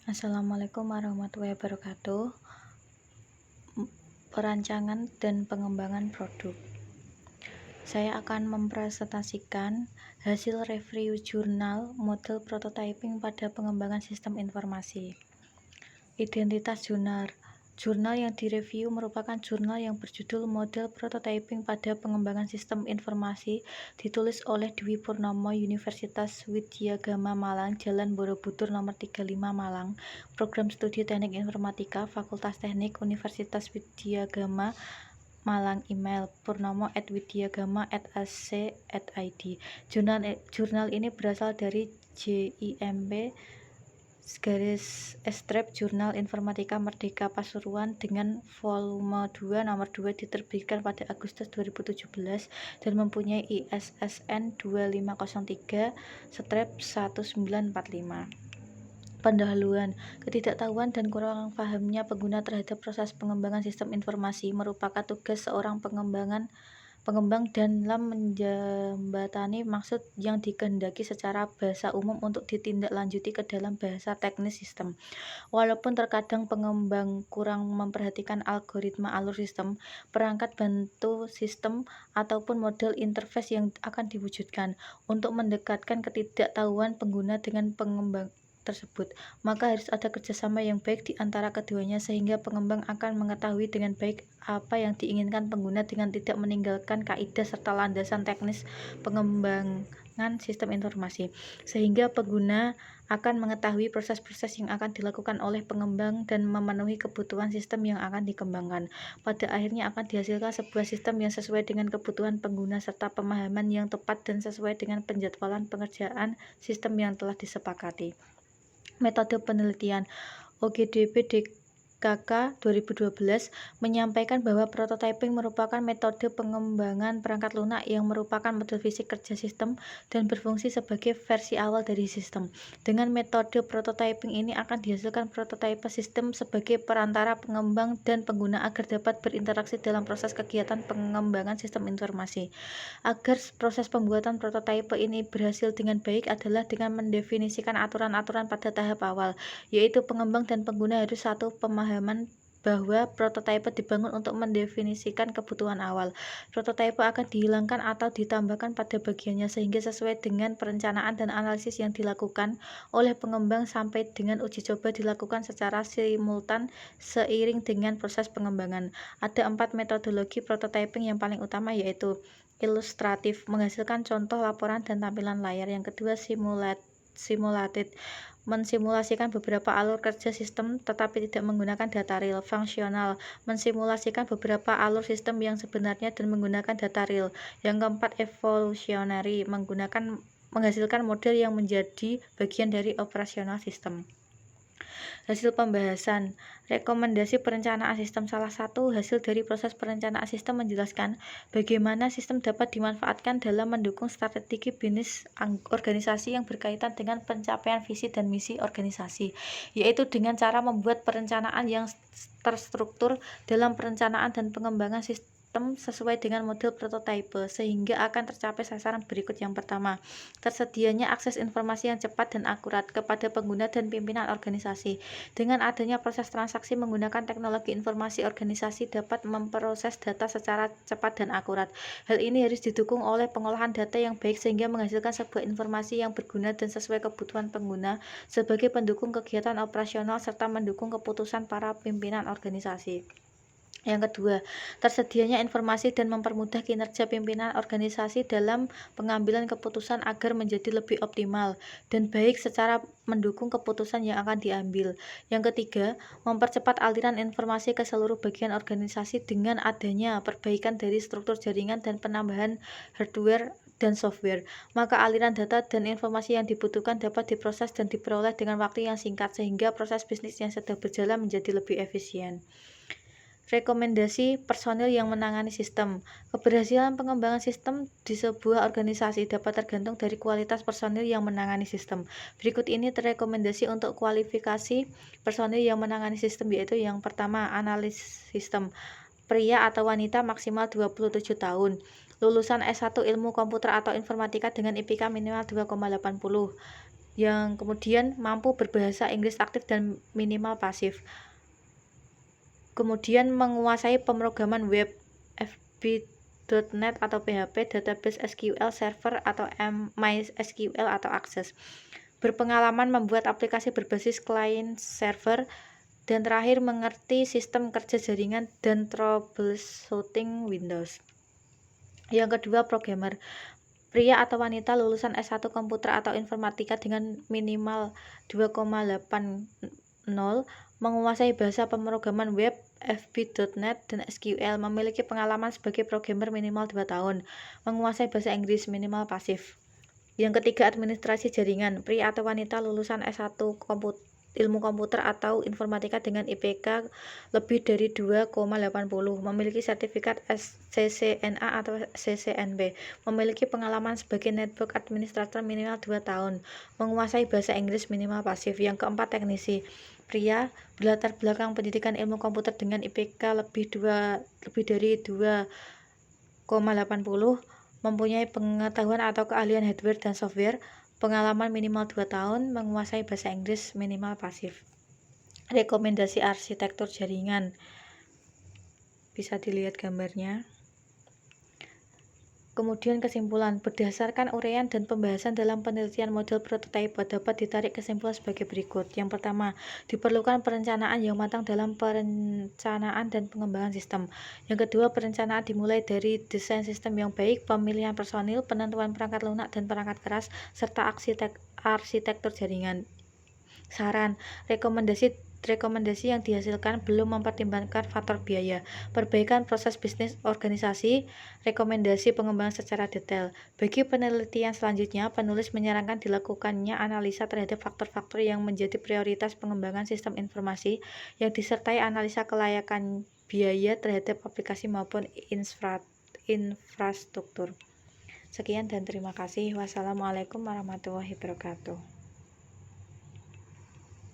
Assalamualaikum warahmatullahi wabarakatuh. Perancangan dan pengembangan produk. Saya akan mempresentasikan hasil review jurnal model prototyping pada pengembangan sistem informasi. Identitas jurnal. Jurnal yang direview merupakan jurnal yang berjudul Model Prototyping pada Pengembangan Sistem Informasi, ditulis oleh Dwi Purnomo, Universitas Widyagama Malang, Jalan Borobudur nomor 35 Malang, Program Studi Teknik Informatika, Fakultas Teknik, Universitas Widyagama Malang. Email purnomo@widyagama.ac.id. Jurnal ini berasal dari JIMP Jurnal Informatika Merdeka Pasuruan dengan volume 2 nomor 2 diterbitkan pada Agustus 2017 dan mempunyai ISSN 2503/1945. Pendahuluan. Ketidaktahuan dan kurang pahamnya pengguna terhadap proses pengembangan sistem informasi merupakan tugas seorang pengembang dalam menjembatani maksud yang dikehendaki secara bahasa umum untuk ditindaklanjuti ke dalam bahasa teknis sistem. Walaupun terkadang pengembang kurang memperhatikan algoritma alur sistem, perangkat bantu sistem, ataupun model interface yang akan diwujudkan untuk mendekatkan ketidaktahuan pengguna dengan pengembang tersebut, maka harus ada kerjasama yang baik di antara keduanya sehingga pengembang akan mengetahui dengan baik apa yang diinginkan pengguna dengan tidak meninggalkan kaidah serta landasan teknis pengembangan sistem informasi, sehingga pengguna akan mengetahui proses-proses yang akan dilakukan oleh pengembang dan memenuhi kebutuhan sistem yang akan dikembangkan. Pada akhirnya akan dihasilkan sebuah sistem yang sesuai dengan kebutuhan pengguna serta pemahaman yang tepat dan sesuai dengan penjadwalan pengerjaan sistem yang telah disepakati. Metode penelitian. OGDP DKK 2012 menyampaikan bahwa prototyping merupakan metode pengembangan perangkat lunak yang merupakan model fisik kerja sistem dan berfungsi sebagai versi awal dari sistem. Dengan metode prototyping ini akan dihasilkan prototipe sistem sebagai perantara pengembang dan pengguna agar dapat berinteraksi dalam proses kegiatan pengembangan sistem informasi. Agar proses pembuatan prototipe ini berhasil dengan baik adalah dengan mendefinisikan aturan-aturan pada tahap awal, yaitu pengembang dan pengguna harus satu pemahaman bahwa prototipe dibangun untuk mendefinisikan kebutuhan awal. Prototipe akan dihilangkan atau ditambahkan pada bagiannya sehingga sesuai dengan perencanaan dan analisis yang dilakukan oleh pengembang sampai dengan uji coba dilakukan secara simultan seiring dengan proses pengembangan. Ada 4 metodologi prototyping yang paling utama, yaitu ilustratif, menghasilkan contoh laporan dan tampilan layar. Yang kedua, simulated, mensimulasikan beberapa alur kerja sistem tetapi tidak menggunakan data real. Fungsional, mensimulasikan beberapa alur sistem yang sebenarnya dan menggunakan data real. Yang keempat, evolutionary, menghasilkan model yang menjadi bagian dari operasional sistem. Hasil pembahasan. Rekomendasi perencanaan sistem. Salah satu hasil dari proses perencanaan sistem menjelaskan bagaimana sistem dapat dimanfaatkan dalam mendukung strategi bisnis organisasi yang berkaitan dengan pencapaian visi dan misi organisasi, yaitu dengan cara membuat perencanaan yang terstruktur dalam perencanaan dan pengembangan sistem sesuai dengan model prototipe sehingga akan tercapai sasaran berikut. Yang pertama, tersedianya akses informasi yang cepat dan akurat kepada pengguna dan pimpinan organisasi. Dengan adanya proses transaksi menggunakan teknologi informasi, organisasi dapat memproses data secara cepat dan akurat. Hal ini harus didukung oleh pengolahan data yang baik sehingga menghasilkan sebuah informasi yang berguna dan sesuai kebutuhan pengguna sebagai pendukung kegiatan operasional serta mendukung keputusan para pimpinan organisasi. Yang kedua, tersedianya informasi dan mempermudah kinerja pimpinan organisasi dalam pengambilan keputusan agar menjadi lebih optimal dan baik secara mendukung keputusan yang akan diambil. Yang ketiga, mempercepat aliran informasi ke seluruh bagian organisasi dengan adanya perbaikan dari struktur jaringan dan penambahan hardware dan software. Maka aliran data dan informasi yang dibutuhkan dapat diproses dan diperoleh dengan waktu yang singkat sehingga proses bisnis yang sedang berjalan menjadi lebih efisien. Rekomendasi personil yang menangani sistem. Keberhasilan pengembangan sistem di sebuah organisasi dapat tergantung dari kualitas personil yang menangani sistem. Berikut ini terrekomendasi untuk kualifikasi personil yang menangani sistem, yaitu yang pertama, analis sistem. Pria atau wanita maksimal 27 tahun. Lulusan S1 Ilmu Komputer atau Informatika dengan IPK minimal 2,80. yang kemudian mampu berbahasa Inggris aktif dan minimal pasif. Kemudian menguasai pemrograman web, FB.NET atau PHP, database SQL Server atau MySQL atau Access. Berpengalaman membuat aplikasi berbasis client server, dan terakhir mengerti sistem kerja jaringan dan troubleshooting Windows. Yang kedua, programmer. Pria atau wanita lulusan S1 komputer atau informatika dengan minimal 2,80, menguasai bahasa pemrograman web, FB.NET dan SQL, memiliki pengalaman sebagai programmer minimal 2 tahun, menguasai bahasa Inggris minimal pasif. Yang ketiga, administrasi jaringan. Pria atau wanita lulusan S1 ilmu komputer atau informatika dengan IPK lebih dari 2,80, memiliki sertifikat CCNA atau CCNP, memiliki pengalaman sebagai network administrator minimal 2 tahun, menguasai bahasa Inggris minimal pasif. Yang keempat, teknisi. Pria, berlatar belakang pendidikan ilmu komputer dengan IPK lebih dari 2,80, mempunyai pengetahuan atau keahlian hardware dan software, pengalaman minimal 2 tahun, menguasai bahasa Inggris minimal pasif. Rekomendasi arsitektur jaringan. Bisa dilihat gambarnya. Kemudian kesimpulan, berdasarkan uraian dan pembahasan dalam penelitian model prototipe dapat ditarik kesimpulan sebagai berikut. Yang pertama, diperlukan perencanaan yang matang dalam perencanaan dan pengembangan sistem. Yang kedua, perencanaan dimulai dari desain sistem yang baik, pemilihan personil, penentuan perangkat lunak dan perangkat keras, serta arsitektur jaringan. Saran, rekomendasi yang dihasilkan belum mempertimbangkan faktor biaya, perbaikan proses bisnis organisasi, rekomendasi pengembangan secara detail. Bagi penelitian selanjutnya, penulis menyarankan dilakukannya analisa terhadap faktor-faktor yang menjadi prioritas pengembangan sistem informasi yang disertai analisa kelayakan biaya terhadap aplikasi maupun infrastruktur. Sekian dan terima kasih. Wassalamualaikum warahmatullahi wabarakatuh.